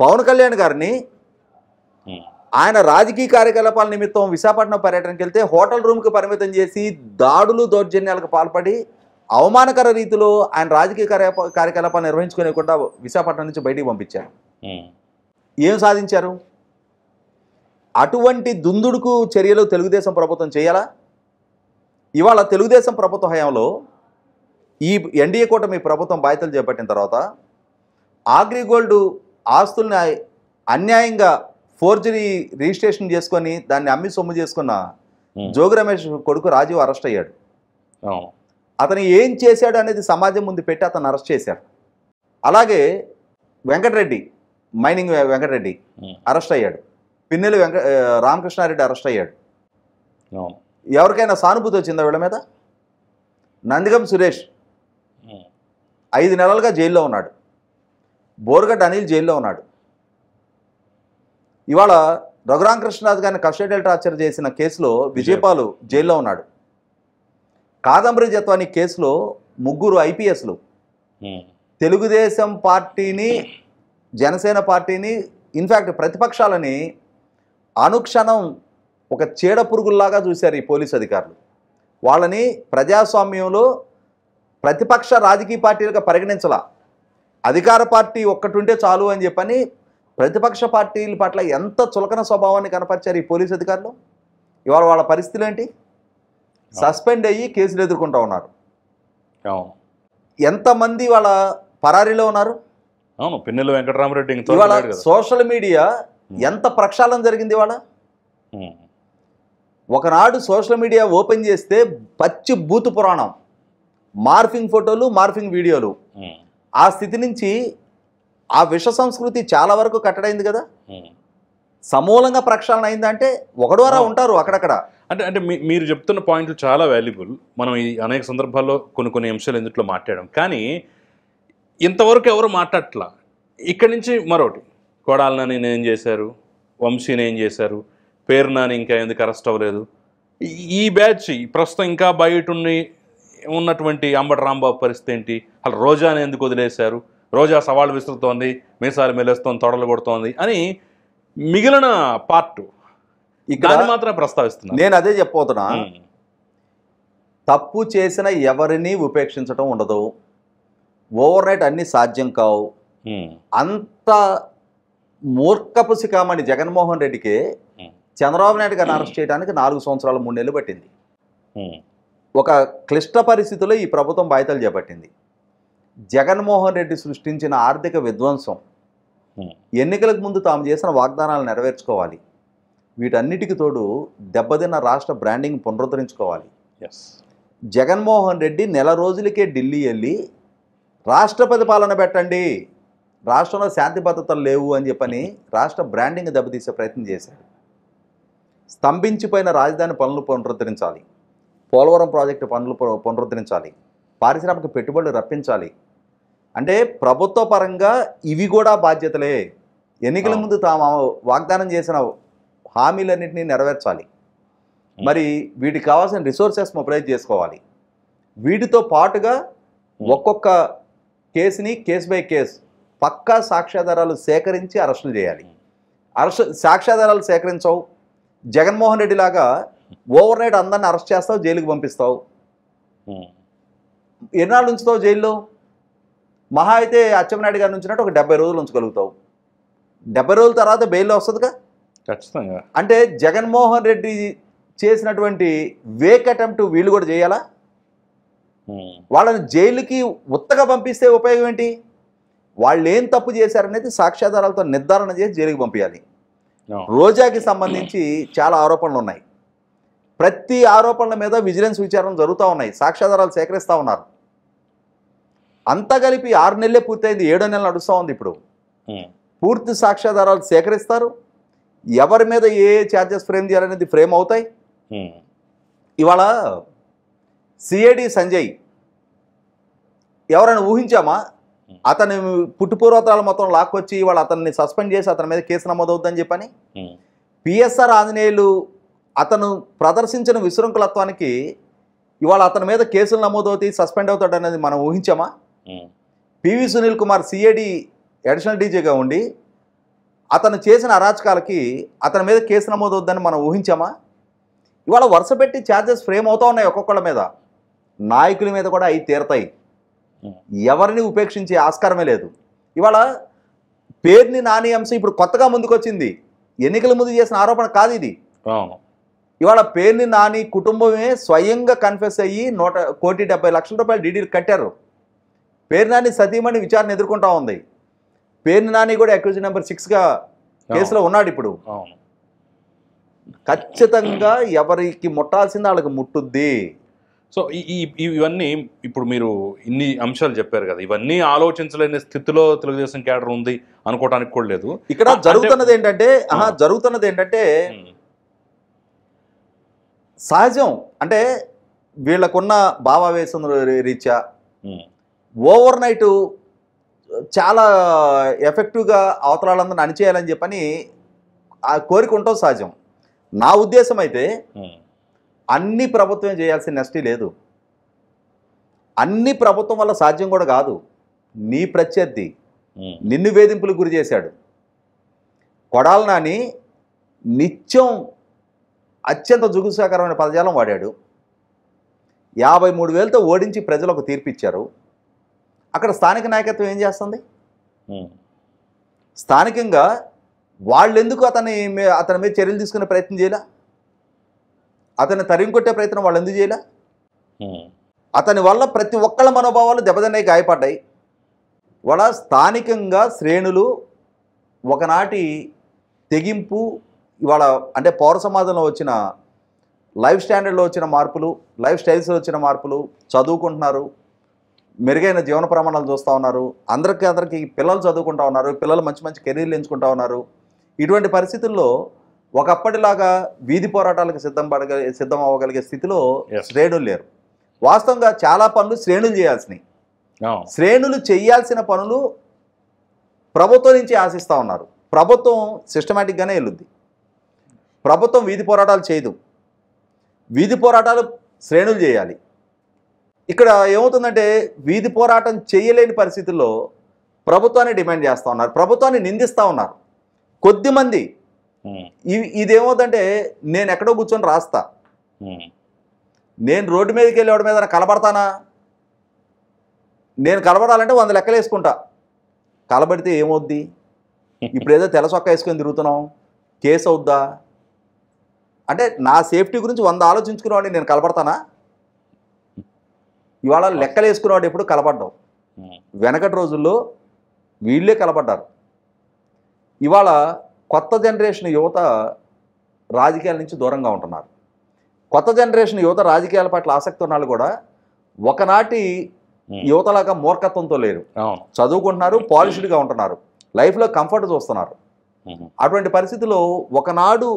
[SPEAKER 2] పవన్ కళ్యాణ్ గారిని ఆయన రాజకీయ కార్యకలాపాల నిమిత్తం విశాఖపట్నం పర్యటనకి వెళ్తే హోటల్ రూమ్కి పరిమితం చేసి దాడులు, దౌర్జన్యాలకు పాల్పడి అవమానకర రీతిలో ఆయన రాజకీయ కార్యకలాపాలు నిర్వహించుకోలేకుండా విశాఖపట్నం నుంచి బయటికి పంపించారు. ఏం సాధించారు? అటువంటి దుందుడుకు చర్యలు తెలుగుదేశం ప్రభుత్వం చేయాలా? ఇవాళ తెలుగుదేశం ప్రభుత్వ హయాంలో ఈ ఎన్డీఏ కూటమి ప్రభుత్వం బాధ్యతలు చేపట్టిన తర్వాత అగ్రిగోల్డ్ ఆస్తుల్ని అన్యాయంగా ఫోర్జరీ రిజిస్ట్రేషన్ చేసుకొని దాన్ని అమ్మి సొమ్ము చేసుకున్న జోగి రమేష్ కొడుకు రాజీవ్ అరెస్ట్ అయ్యాడు. అతను ఏం చేశాడు అనేది సమాజం ముందు పెట్టి అతను అరెస్ట్ చేశారు. అలాగే వెంకటరెడ్డి, మైనింగ్ వెంకటరెడ్డి అరెస్ట్ అయ్యాడు. పిన్నెల్లి రామకృష్ణారెడ్డి అరెస్ట్ అయ్యాడు. ఎవరికైనా సానుభూతి వచ్చిందా వీళ్ళ మీద? నందిగం సురేష్ 5 నెలలుగా జైల్లో ఉన్నాడు. బోర్గడ్డ అనిల్ జైల్లో ఉన్నాడు. ఇవాళ రఘురామకృష్ణరాజు గారిని కస్టడియల్ టార్చర్ చేసిన కేసులో విజయపాలు జైల్లో ఉన్నాడు. కాదంబరి జత్వాని కేసులో 3 IPSలు తెలుగుదేశం పార్టీని, జనసేన పార్టీని, ఇన్ఫ్యాక్ట్ ప్రతిపక్షాలని అనుక్షణం ఒక చీడ పురుగుల్లాగా చూశారు ఈ పోలీసు అధికారులు. వాళ్ళని ప్రజాస్వామ్యంలో ప్రతిపక్ష రాజకీయ పార్టీలుగా పరిగణించలా. అధికార పార్టీ ఒక్కటుంటే చాలు అని చెప్పని ప్రతిపక్ష పార్టీల పట్ల ఎంత చులకన స్వభావాన్ని కనపరిచారు ఈ పోలీసు అధికారులు. ఇవాళ వాళ్ళ పరిస్థితులు ఏంటి? సస్పెండ్ అయ్యి కేసులు ఎదుర్కొంటూ ఉన్నారు. ఎంతమంది వాళ్ళ పరారీలో ఉన్నారు?
[SPEAKER 1] అవును, పిన్నెల వెంకటరామరెడ్డి.
[SPEAKER 2] ఇవాళ సోషల్ మీడియా ఎంత ప్రక్షాళన జరిగింది. ఇవాళ ఒకనాడు సోషల్ మీడియా ఓపెన్ చేస్తే పచ్చి బూతు పురాణం, మార్ఫింగ్ ఫోటోలు, మార్ఫింగ్ వీడియోలు. ఆ స్థితి నుంచి ఆ విష సంస్కృతి చాలా వరకు కట్టడైంది కదా. సమూలంగా ప్రక్షాళన అయిందంటే ఒకడోరా ఉంటారు అక్కడక్కడ.
[SPEAKER 1] అంటే మీరు చెప్తున్న పాయింట్లు చాలా వాల్యుబుల్. మనం ఈ అనేక సందర్భాల్లో కొన్ని అంశాలు ఇందులో మాట్లాడాం. కానీ ఇంతవరకు ఎవరు మాట్లాడట్లా. ఇక్కడి నుంచి మరొకటి, కొడాలి నాని ఏం చేశారు, వంశీని ఏం చేశారు, పేరు నాని ఇంకా ఎందుకు అరెస్ట్ అవ్వలేదు, ఈ బ్యాచ్ ప్రస్తుతం ఇంకా బయట ఉన్నటువంటి అంబటి రాంబాబు పరిస్థితి ఏంటి, అసలు రోజాని ఎందుకు వదిలేశారు, రోజా సవాళ్ళు విసురుతోంది, మీసాలు మెలేస్తోంది, తొడలు కొడుతోంది అని మిగిలిన పార్ట్ ఇక్కడ మాత్రమే ప్రస్తావిస్తున్నారు.
[SPEAKER 2] నేను అదే చెప్పబోతున్నా. తప్పు చేసిన ఎవరిని ఉపేక్షించడం ఉండదు. ఓవర్ నైట్ అన్ని సాధ్యం కావు. అంత మూర్ఖపు శిఖామణి జగన్మోహన్ రెడ్డికి చంద్రబాబు నాయుడు గారిని అరెస్ట్ చేయడానికి 4 సంవత్సరాలు 3 నెలలు పట్టింది. ఒక క్లిష్ట పరిస్థితుల్లో ఈ ప్రభుత్వం బాధ్యతలు చేపట్టింది. జగన్మోహన్ రెడ్డి సృష్టించిన ఆర్థిక విధ్వంసం, ఎన్నికలకు ముందు తాము చేసిన వాగ్దానాలు నెరవేర్చుకోవాలి. వీటన్నిటికి తోడు దెబ్బతిన్న రాష్ట్ర బ్రాండింగ్ పునరుద్ధరించుకోవాలి. జగన్మోహన్ రెడ్డి నెల రోజులకే ఢిల్లీ వెళ్ళి రాష్ట్రపతి పాలన పెట్టండి, రాష్ట్రంలో శాంతి భద్రతలు లేవు అని చెప్పని రాష్ట్ర బ్రాండింగ్ దెబ్బతీసే ప్రయత్నం చేశాడు. స్తంభించిపోయిన రాజధాని పనులు పునరుద్ధరించాలి, పోలవరం ప్రాజెక్టు పనులు పునరుద్ధరించాలి, పారిశ్రామిక పెట్టుబడులు రప్పించాలి. అంటే ప్రభుత్వ పరంగా ఇవి కూడా బాధ్యతలే. ఎన్నికల ముందు తాము వాగ్దానం చేసిన హామీలన్నింటినీ నెరవేర్చాలి. మరి వీటికి కావాల్సిన రిసోర్సెస్ మొబిలైజ్ చేసుకోవాలి. వీటితో పాటుగా ఒక్కొక్క కేసుని కేసు బై కేసు పక్కా సాక్ష్యాధారాలు సేకరించి అరెస్టులు చేయాలి. సాక్ష్యాధారాలు సేకరించవు, జగన్మోహన్ రెడ్డి లాగా ఓవర్ నైట్ అందరిని అరెస్ట్ చేస్తావు, జైలుకి పంపిస్తావు. ఎన్నాళ్ళు ఉంచుతావు జైల్లో? మహా అయితే అచ్చెన్నాయుడు గారిని ఉంచినట్టు ఒక 70 రోజులు ఉంచగలుగుతావు. 70 రోజుల తర్వాత బెయిల్లో వస్తుందిగా
[SPEAKER 1] ఖచ్చితంగా.
[SPEAKER 2] అంటే జగన్మోహన్ రెడ్డి చేసినటువంటి వేక్ అటెంప్ట్ వీళ్ళు కూడా చేయాలా? వాళ్ళని జైలుకి ఉత్తగా పంపిస్తే ఉపయోగం ఏంటి? వాళ్ళు ఏం తప్పు చేశారనేది సాక్ష్యాధారాలతో నిర్ధారణ చేసి జైలుకి పంపించాలి. రోజాకి సంబంధించి చాలా ఆరోపణలు ఉన్నాయి. ప్రతి ఆరోపణల మీద విజిలెన్స్ విచారణ జరుగుతూ ఉన్నాయి, సాక్ష్యాధారాలు సేకరిస్తూ ఉన్నారు. అంతా కలిపి 6 నెలలే పూర్తయింది, 7వ నెల నడుస్తూ ఉంది. ఇప్పుడు పూర్తి సాక్ష్యాధారాలు సేకరిస్తారు, ఎవరి మీద ఏ ఛార్జెస్ ఫ్రేమ్ చేయాలనేది ఫ్రేమ్ అవుతాయి. ఇవాళ సిఐడి సంజయ్ ఎవరైనా ఊహించామా? అతని పుట్టుపూర్వతరాలు మొత్తం లాక్కొచ్చి ఇవాళ అతన్ని సస్పెండ్ చేసి అతని మీద కేసు నమోదవుద్దని చెప్పని. పిఎస్ఆర్ ఆంజనేయులు అతను ప్రదర్శించిన విశృంఖలత్వానికి ఇవాళ అతని మీద కేసులు నమోదవుతాయి, సస్పెండ్ అవుతాడు అనేది మనం ఊహించామా? PV Sunil Kumar CID additional డీజీగా ఉండి అతను చేసిన అరాచకాలకి అతని మీద కేసు నమోదవుద్దని మనం ఊహించామా? ఇవాళ వరుస పెట్టి ఛార్జెస్ ఫ్రేమ్ అవుతూ ఉన్నాయి ఒక్కొక్కళ్ళ మీద. నాయకుల మీద కూడా అవి తీరతాయి. ఎవరిని ఉపేక్షించే ఆస్కారమే లేదు. ఇవాళ పేర్ని నాని అంశం ఇప్పుడు కొత్తగా ముందుకొచ్చింది, ఎన్నికల ముందు చేసిన ఆరోపణ కాదు ఇది. ఇవాళ పేర్ని నాని కుటుంబమే స్వయంగా కన్ఫెస్ అయ్యి 1,70,00,000 రూపాయలు డీడీలు కట్టారు. పేర్ని నాని సతీమణి విచారణ ఎదుర్కొంటా ఉంది. పేర్ని నాని కూడా అక్యూజ్ నెంబర్ 6గా కేసులో ఉన్నాడు. ఇప్పుడు ఖచ్చితంగా ఎవరికి ముట్టాల్సింది వాళ్ళకి ముట్టుద్ది.
[SPEAKER 1] సో ఇవన్నీ ఇప్పుడు మీరు ఇన్ని అంశాలు చెప్పారు కదా, ఇవన్నీ ఆలోచించలేని స్థితిలో తెలుగుదేశం క్యాడర్ ఉంది అనుకోవడానికి కూడా లేదు.
[SPEAKER 2] ఇక్కడ జరుగుతున్నది ఏంటంటే సహజం. అంటే వీళ్ళకున్న భావావేశం రీత్యా ఓవర్ నైట్ చాలా ఎఫెక్టివ్గా అవతరాలందరిని అణిచేయాలని చెప్పని ఆ కోరిక ఉండటం సహజం. నా ఉద్దేశం అయితే అన్ని ప్రభుత్వం చేయాల్సిన నెస్టీ లేదు. అన్ని ప్రభుత్వం వల్ల సాధ్యం కూడా కాదు. నీ ప్రత్యర్థి నిన్ను వేధింపులకు గురి చేశాడు. కొడాలి నాని నిత్యం అత్యంత జుగుసాకరమైన పదజాలం వాడాడు. 53,000తో ఓడించి ప్రజలకు తీర్పిచ్చారు. అక్కడ స్థానిక నాయకత్వం ఏం చేస్తుంది? స్థానికంగా వాళ్ళెందుకు అతని మీద చర్యలు తీసుకునే ప్రయత్నం చేయలే? అతన్ని తరిమి కొట్టే ప్రయత్నం వాళ్ళు ఎందుకు చేయలే? అతని వల్ల ప్రతి ఒక్కళ్ళ మనోభావాలు దెబ్బతిన్నాయి, గాయపడ్డాయి. వాళ్ళ స్థానికంగా శ్రేణులు ఒకనాటి తెగింపు ఇవాళ అంటే పౌర సమాజంలో వచ్చిన లైఫ్ స్టాండర్డ్లో వచ్చిన మార్పులు, లైఫ్ స్టైల్స్లో వచ్చిన మార్పులు, చదువుకుంటున్నారు, మెరుగైన జీవన ప్రమాణాలు చూస్తూ ఉన్నారు, అందరికీ పిల్లలు చదువుకుంటూ ఉన్నారు, పిల్లలు మంచి మంచి కెరీర్లు ఎంచుకుంటూ ఉన్నారు. ఇటువంటి పరిస్థితుల్లో ఒకప్పటిలాగా వీధి పోరాటాలకు సిద్ధం అవ్వగలిగే స్థితిలో శ్రేణులు లేరు. వాస్తవంగా చాలా పనులు శ్రేణులు చేయాల్సినవి. శ్రేణులు చేయాల్సిన పనులు ప్రభుత్వం నుంచి ఆశిస్తూ ఉన్నారు. ప్రభుత్వం సిస్టమేటిక్గానే వెళ్ళుద్ది. ప్రభుత్వం వీధి పోరాటాలు చేయదు. వీధి పోరాటాలు శ్రేణులు చేయాలి. ఇక్కడ ఏమవుతుందంటే వీధి పోరాటం చేయలేని పరిస్థితుల్లో ప్రభుత్వాన్ని డిమాండ్ చేస్తూ ఉన్నారు, ప్రభుత్వాన్ని నిందిస్తూ ఉన్నారు కొద్దిమంది. ఇదేమవుతుందంటే నేను ఎక్కడో కూర్చొని రాస్తా, నేను రోడ్డు మీదకి వెళ్ళి ఎవడి మీద కలబడతానా? నేను కలబడాలంటే 100 లెక్కలు వేసుకుంటా. కలబడితే ఏమవుద్ది? ఇప్పుడు ఏదో తెల్ల చొక్కా వేసుకొని తిరుగుతున్నాం, కేసు అవుద్దా? అంటే నా సేఫ్టీ గురించి 100 ఆలోచించుకునేవాడిని నేను కలబడతానా? ఇవాళ లెక్కలు వేసుకునేవాడు ఎప్పుడు కలబడ్డాం. వెనకటి రోజుల్లో వీళ్ళే కలబడ్డారు. ఇవాళ కొత్త జనరేషన్ యువత రాజకీయాల నుంచి దూరంగా ఉంటున్నారు. కొత్త జనరేషన్ యువత రాజకీయాల పట్ల ఆసక్తి ఉన్న వాళ్ళు కూడా ఒకనాటి యువతలాగా మూర్ఖత్వంతో లేరు. చదువుకుంటున్నారు, పాలిష్డ్గా ఉంటున్నారు, లైఫ్లో కంఫర్ట్ చూస్తున్నారు. అటువంటి పరిస్థితుల్లో ఒకనాడు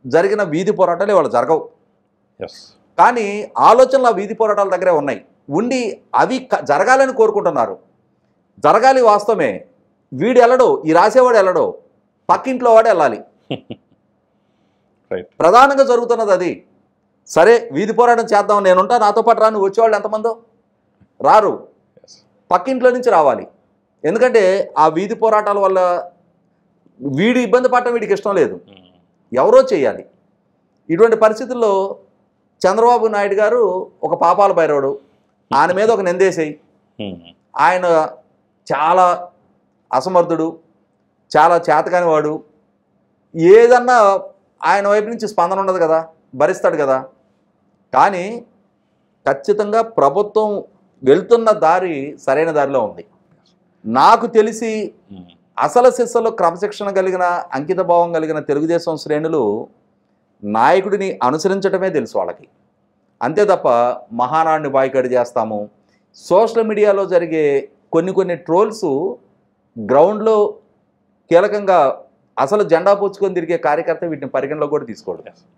[SPEAKER 2] జరిగిన వీధి పోరాటాలు ఇవాళ జరగవు. కానీ ఆలోచనలు ఆ వీధి పోరాటాల దగ్గరే ఉన్నాయి. ఉండి అవి జరగాలని కోరుకుంటున్నారు. జరగాలి వాస్తవమే. వీడు వెళ్ళడు, ఈ రాసేవాడు వెళ్ళడు, పక్కింట్లో వాడు వెళ్ళాలి. ప్రధానంగా జరుగుతున్నది అది. సరే వీధి పోరాటం చేద్దాం, నేనుంటా, నాతో పాటు రాను, వచ్చేవాళ్ళు ఎంతమందో రారు, పక్కింట్లో నుంచి రావాలి. ఎందుకంటే ఆ వీధి పోరాటాల వల్ల వీడు ఇబ్బంది పడటం వీడికి ఇష్టం లేదు, ఎవరో చేయాలి. ఇటువంటి పరిస్థితుల్లో చంద్రబాబు నాయుడు గారు ఒక పాపాల భైరవుడు, ఆయన మీద ఒక నిందేసేయి, ఆయన చాలా అసమర్థుడు, చాలా చేతకాని వాడు, ఏదన్నా ఆయన వైపు నుంచి స్పందన ఉండదు కదా, భరిస్తాడు కదా. కానీ ఖచ్చితంగా ప్రభుత్వం వెళ్తున్న దారి సరైన దారిలో ఉంది. నాకు తెలిసి అసలు సిస్సలో క్రమశిక్షణ కలిగిన, అంకిత భావం కలిగిన తెలుగుదేశం శ్రేణులు నాయకుడిని అనుసరించడమే తెలుసు వాళ్ళకి. అంతే తప్ప మహానాడిని బాయ్కాట్ చేస్తాము, సోషల్ మీడియాలో జరిగే కొన్ని ట్రోల్స్ గ్రౌండ్లో కీలకంగా అసలు జెండా పుచ్చుకొని తిరిగే కార్యకర్త వీటిని పరిగణలో కూడా తీసుకోడు.